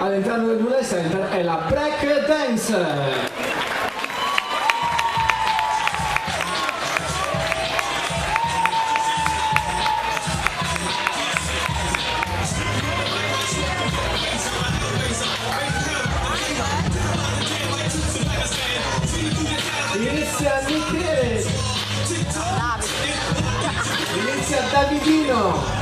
all'interno del Dunel Center è la break dance. Inizia Michele, inizia Davidino.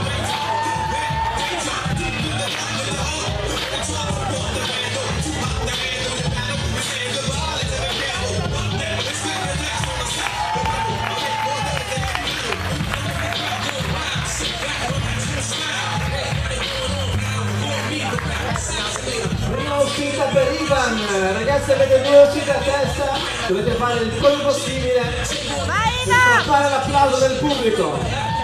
Prima uscita per Ivan, ragazzi, avete 2 uscite a testa, dovete fare il più possibile per fare l'applauso del pubblico.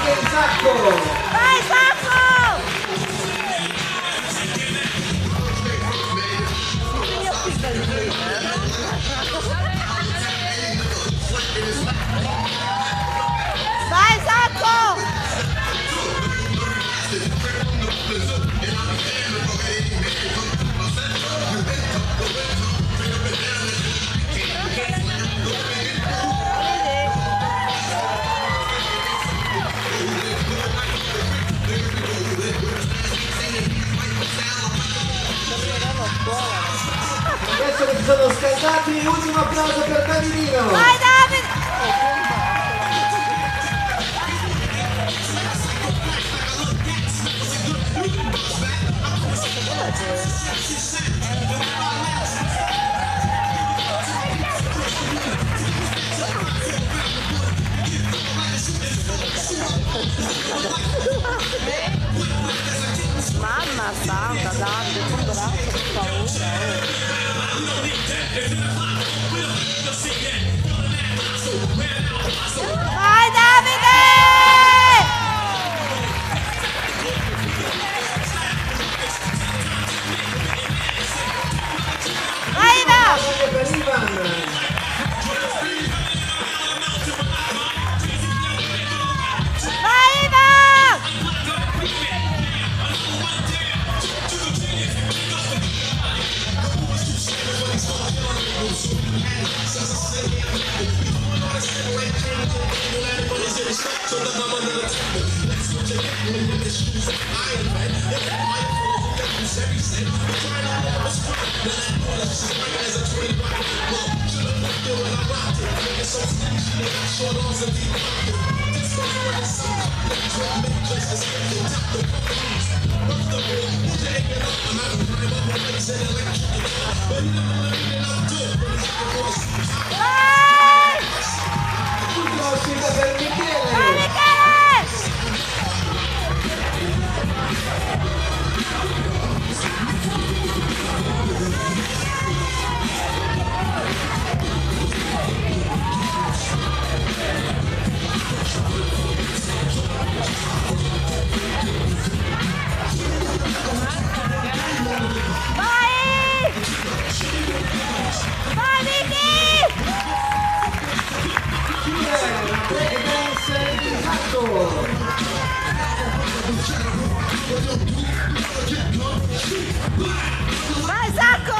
Vai Sacco! Vai Sacco! Adesso che si sono scaldati, ultimo applauso per Davidino. Vai Davide! Mamma santa, Davide, tutto l'altro, per favore. Vai Davide! Vai Ivan! Per Ivan. Vai Ivan! Ultima uscita per Michele. Vai Michele! Vai! Vai Vicky! Break dance di Sacco. Vai Sacco!